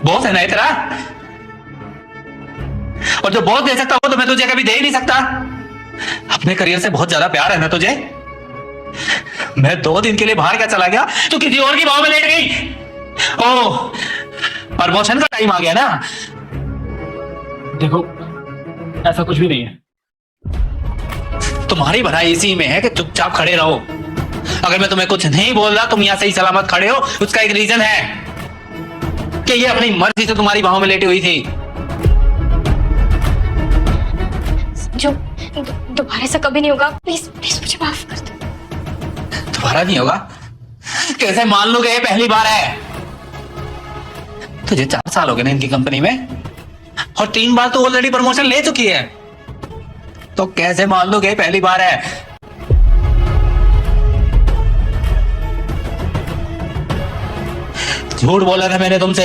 Boss है ना ये तेरा, और जो बॉस दे सकता वो तो मैं तुझे कभी दे ही नहीं सकता। अपने करियर से बहुत ज्यादा प्यार है ना तुझे। मैं 2 दिन के लिए बाहर क्या चला गया, तू किसी और की बाहों में लेट गई। ओह, प्रमोशन का टाइम आ गया ना। देखो, ऐसा कुछ भी नहीं है। तुम्हारी भलाई इसी में है कि चुपचाप खड़े रहो। अगर मैं तुम्हें कुछ नहीं बोल रहा, तुम यहां सही सलामत खड़े हो, उसका एक रीजन है कि ये अपनी मर्जी से तुम्हारी बाहों में लेटी हुई थी। जो दोबारा ऐसा कभी नहीं होगा, प्लीज प्लीज मुझे माफ कर दो। दोबारा नहीं होगा? कैसे मान लो कि ये पहली बार है? तुझे 4 साल हो गए ना इनकी कंपनी में, और 3 बार तो ऑलरेडी प्रमोशन ले चुकी है, तो कैसे मान लो कि ये पहली बार है? झूठ बोला था मैंने तुमसे।